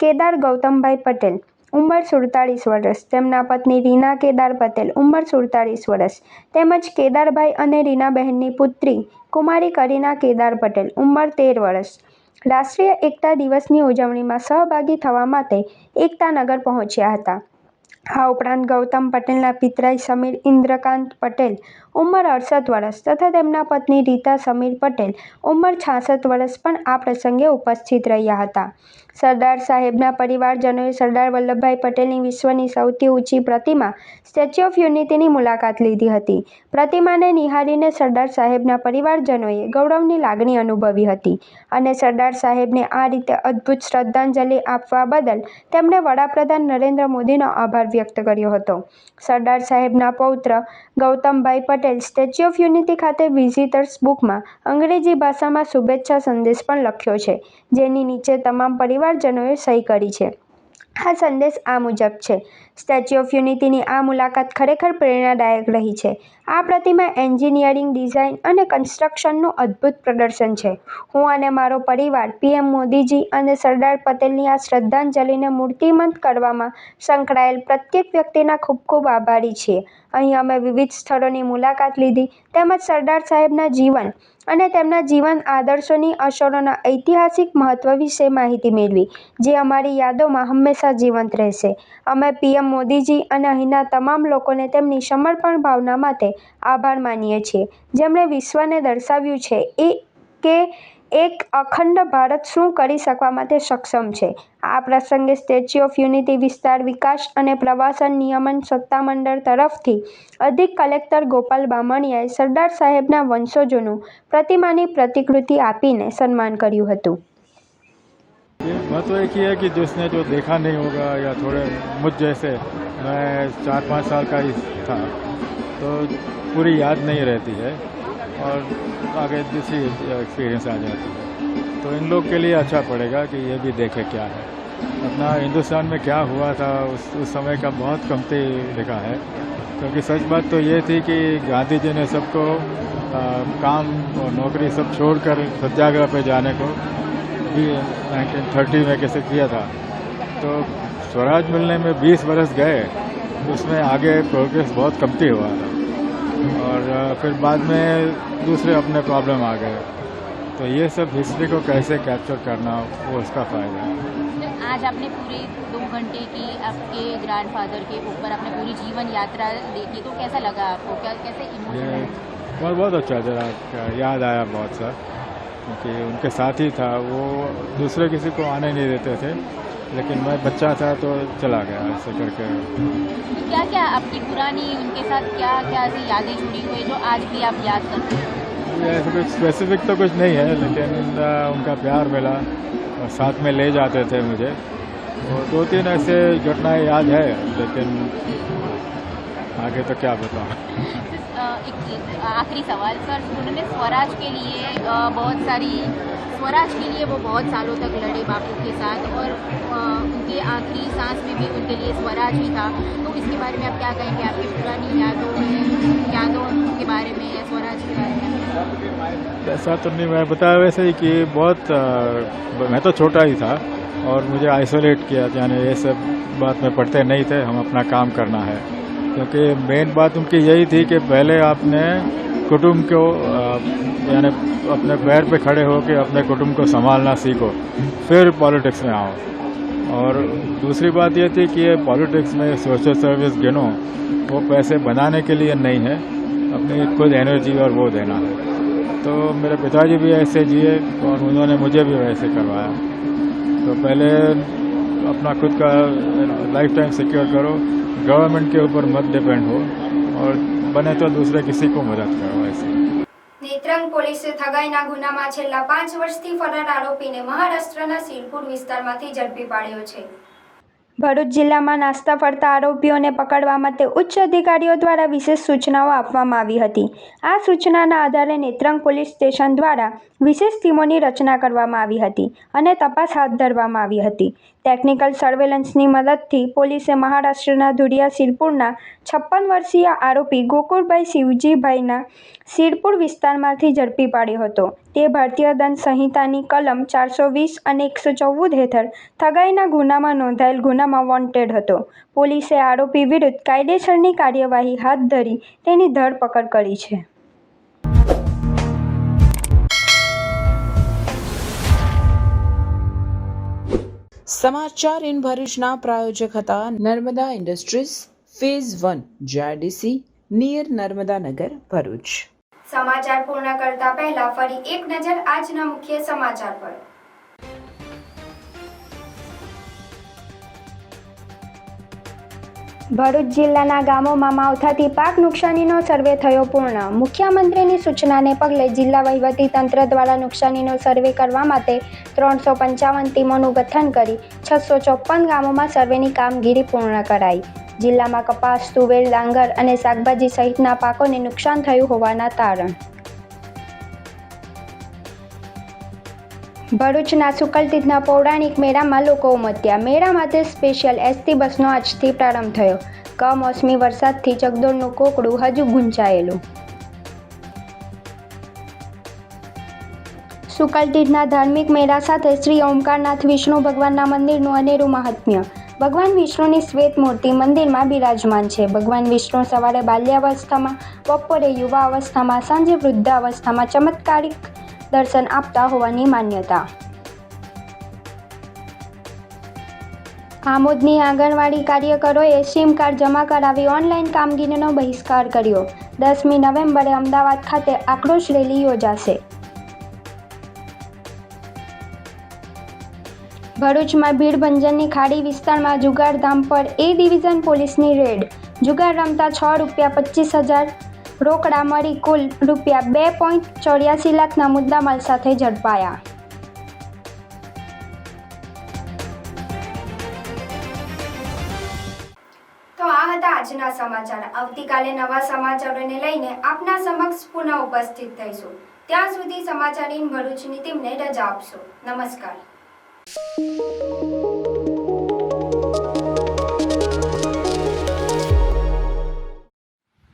કેદાર ગૌતમભાઈ પટેલ, ઉંમર 47 વર્ષ, તેમના પત્ની રીના કેદાર પટેલ, ઉંમર 47 વર્ષ, તેમજ કેદારભાઈ અને રીનાબહેનની પુત્રી કુમારી કરીના કેદાર પટેલ, ઉંમર 13 વર્ષ, રાષ્ટ્રીય એકતા દિવસની ઉજવણીમાં સહભાગી થવા માટે એકતાનગર પહોંચ્યા હતા. આ ઉપરાંત ગૌતમ પટેલના પિતરાઈ સમીર ઇન્દ્રકાંત પટેલ, ઉંમર 68 વર્ષ તથા તેમના પત્ની રીતા સમીર પટેલ, ઉંમર 66 વર્ષ પણ આ પ્રસંગે ઉપસ્થિત રહ્યા હતા. સરદાર સાહેબના પરિવારજનોએ સરદાર વલ્લભભાઈ પટેલની વિશ્વની સૌથી ઊંચી પ્રતિમા સ્ટેચ્યુ ઓફ યુનિટીની મુલાકાત લીધી હતી. પ્રતિમાને નિહાળીને સરદાર સાહેબના પરિવારજનોએ ગૌરવની લાગણી અનુભવી હતી અને સરદાર સાહેબને આ રીતે અદ્ભુત શ્રદ્ધાંજલિ આપવા બદલ તેમણે વડાપ્રધાન નરેન્દ્ર મોદીનો આભાર વ્યક્ત કર્યો હતો. સરદાર સાહેબના પૌત્ર ગૌતમભાઈ પટેલ સ્ટેચ્યુ ઓફ યુનિટી ખાતે વિઝિટર્સ બુકમાં અંગ્રેજી ભાષામાં શુભેચ્છા સંદેશ પણ લખ્યો છે, જેની નીચે તમામ પરિવારજનોએ સહી કરી છે. આ સંદેશ આ મુજબ છે: સ્ટેચ્યુ ઓફ યુનિટીની આ મુલાકાત ખરેખર પ્રેરણાદાયક રહી છે. આ પ્રતિમા એન્જિનિયરિંગ, ડિઝાઇન અને કન્સ્ટ્રક્શનનું અદ્ભુત પ્રદર્શન છે. હું અને મારો પરિવાર પીએમ મોદીજી અને સરદાર પટેલની આ શ્રદ્ધાંજલિને મૂર્તિમંત કરવામાં સંકળાયેલ પ્રત્યેક વ્યક્તિના ખૂબ ખૂબ આભારી છીએ. અહીં અમે વિવિધ સ્થળોની મુલાકાત લીધી તેમજ સરદાર સાહેબના જીવન અને તેમના જીવન આદર્શોની અસરોના ઐતિહાસિક મહત્વ વિશે માહિતી મેળવી, જે અમારી યાદોમાં હંમેશા જીવંત રહેશે. અમે પીએમ મોદીજી અને અહીંના તમામ લોકોને તેમની સમર્પણ ભાવના માટે આભાર માનીએ છીએ, જેમણે વિશ્વને દર્શાવ્યું છે કે એક અખંડ ભારત શું કરી શકવા માટે સક્ષમ છે. આ પ્રસંગે સ્ટેચ્યુ ઓફ યુનિટી વિસ્તાર વિકાસ અને પ્રવાસન નિયમન સત્તામંડળ તરફથી અધિક કલેક્ટર ગોપાલ બામણિયાએ સરદાર સાહેબના વંશજોનું પ્રતિમાની પ્રતિકૃતિ આપીને સન્માન કર્યું હતું. बात तो एक ही है कि जिसने जो देखा नहीं होगा या थोड़े मुझ जैसे मैं 4-5 साल का ही था तो पूरी याद नहीं रहती है और आगे दूसरी एक्सपीरियंस आ जाती है। तो इन लोग के लिए अच्छा पड़ेगा कि ये भी देखे क्या है अपना हिंदुस्तान में क्या हुआ था उस समय का बहुत कमती लिखा है। क्योंकि सच बात तो ये थी कि गांधी जी ने सबको काम और नौकरी सब छोड़कर सत्याग्रह पे जाने को भी 1930 में कैसे किया था। तो स्वराज मिलने में 20 बरस गए उसमें आगे प्रोग्रेस बहुत कमती हुआ था और फिर बाद में दूसरे अपने प्रॉब्लम आ गए। तो ये सब हिस्ट्री को कैसे कैप्चर करना वो उसका फ़ायदा है। आज आपने पूरे 2 घंटे की आपके ग्रैंडफादर के ऊपर आपने पूरी जीवन यात्रा देखी तो कैसा लगा आपको, क्या कैसे इमोशनल? बहुत अच्छा जरा याद आया बहुत सा क्योंकि उनके साथ ही था वो दूसरे किसी को आने नहीं देते थे लेकिन मैं बच्चा था तो चला गया ऐसे करके। क्या क्या आपकी पुरानी उनके साथ क्या क्या ऐसी यादें जुड़ी हुई जो आज भी आप याद करते हैं? ऐसे कुछ स्पेसिफिक तो कुछ नहीं है लेकिन उनका प्यार मिला और साथ में ले जाते थे मुझे और 2-3 ऐसे घटनाएं याद है लेकिन आगे तो क्या बताऊँ। एक आखिरी सवाल सर, उन्होंने स्वराज के लिए वो बहुत सालों तक लड़े बापू के साथ और उनके आखिरी सांस में भी उनके लिए स्वराज ही था। तो इसके बारे में आप क्या कहेंगे, आपकी पुरानी यादों के बारे में या स्वराज के बारे में? ऐसा तो नहीं, मैं बताया वैसे ही कि बहुत मैं तो छोटा ही था और मुझे आइसोलेट किया यानी ये सब बात में पढ़ते नहीं थे, हम अपना काम करना है। क्योंकि मेन बात उनकी यही थी कि पहले आपने कुटुंब को यानी अपने पैर पे खड़े होकर अपने कुटुंब को संभालना सीखो फिर पॉलिटिक्स में आओ। और दूसरी बात ये थी कि ये पॉलिटिक्स में सोशल सर्विस गिनो वो पैसे बनाने के लिए नहीं है, अपनी खुद एनर्जी और वो देना है। तो मेरे पिताजी भी ऐसे जिए और उन्होंने मुझे भी वैसे करवाया। तो पहले अपना खुद का लाइफ टाइम सिक्योर करो, गवर्नमेंट के ऊपर मत डिपेंड हो और बने तो दूसरे किसी को मदद करो। ऐसे નેત્રંગ પોલીસે થગાઈના ગુનામાં છેલ્લા 5 વર્ષથી ફરાર આરોપીને મહારાષ્ટ્રના સિરપુર વિસ્તારમાંથી ઝડપી પાડ્યો છે। ભરૂચ જિલ્લામાં નાસ્તા ફરતા આરોપીઓને પકડવા માટે ઉચ્ચ અધિકારીઓ દ્વારા વિશેષ સૂચનાઓ આપવામાં આવી હતી। આ સૂચનાના આધારે નેત્રંગ પોલીસ સ્ટેશન દ્વારા વિશેષ ટીમોની રચના કરવામાં આવી હતી અને તપાસ હાથ ધરવામાં આવી હતી। ટેકનિકલ સર્વેલન્સની મદદથી પોલીસે મહારાષ્ટ્રના ધુરિયા સિરપુરના 56 વર્ષીય આરોપી ગોકુળભાઈ શિવજીભાઈના સિરપુર વિસ્તારમાંથી ઝડપી પાડ્યો હતો। તે ભારતીય દંડ સંહિતાની કલમ 420 અને 114 હેઠળ થગાઈના ગુનામાં નોંધાયેલ ગુનામાં વોન્ટેડ હતો। પોલીસે આરોપી વિરુદ્ધ કાયદેસરની કાર્યવાહી હાથ ધરી તેની ધરપકડ કરી છે। સમાચાર ઇન ભરૂચના પ્રાયોજક હતા Narmada industries phase 1 JRDC near Narmada Nagar Bharuch. સમાચાર પૂર્ણ કરતા પહેલા ફરી એક નજર આજના મુખ્ય સમાચાર પર। ભરૂચ જિલ્લાના ગામોમાં માવઠાથી પાક નુકસાનીનો સર્વે થયો પૂર્ણ। મુખ્યમંત્રીની સૂચનાને પગલે જિલ્લા વહીવટીતંત્ર દ્વારા નુકસાનીનો સર્વે કરવા માટે 355 ટીમોનું ગઠન કરી 654 ગામોમાં સર્વેની કામગીરી પૂર્ણ કરાઈ। જિલ્લામાં કપાસ, તુવેર, ડાંગર અને શાકભાજી સહિતના પાકોને નુકસાન થયું હોવાના તારણ। ભરૂચના સુકલતીર્થના પૌરાણિક મેળામાં લોકો ઉમટ્યા। મેળા માટે સ્પેશિયલ એસટી બસનો આજથી પ્રારંભ થયો। કમોસમી વરસાદથી ચકદોરનું કોકડું હજુ ગુંચાયેલું। સુકલતીર્થના ધાર્મિક મેળા સાથે શ્રી ઓમકારનાથ વિષ્ણુ ભગવાનના મંદિરનું અનેરું મહાત્મ્ય। ભગવાન વિષ્ણુની શ્વેત મૂર્તિ મંદિરમાં બિરાજમાન છે। ભગવાન વિષ્ણુ સવારે બાલ્યાવસ્થામાં, બપોરે યુવા અવસ્થામાં, સાંજે વૃદ્ધાવસ્થામાં ચમત્કારિક દર્શન આપતા હોવાની માન્યતા। આમોદની આંગણવાડી કાર્યકરોએ સિમ કાર્ડ જમા કરાવી ઓનલાઈન કામગીરીનો બહિષ્કાર કર્યો। 10મી નવેમ્બરે અમદાવાદ ખાતે આક્રોશ રેલી યોજાશે। ભરૂચમાં ભીડભંજનની ખાડી વિસ્તારમાં જુગારધામ પર એ ડિવિઝન પોલીસની રેડ। જુગાર રમતા 6 રૂપિયા 25,000 રોકડા મળી કુલ રૂપિયા 2.84 લાખના મુદ્દામાલ સાથે ઝડપાયા। સમાચાર. આવતીકાલે નવા સમાચારોને લઈને આપના સમક્ષ પુનઃ ઉપસ્થિત થઈશું. ત્યાં સુધી સમાચાર ઇન ભરૂચની ટીમને રજા આપશો. નમસ્કાર.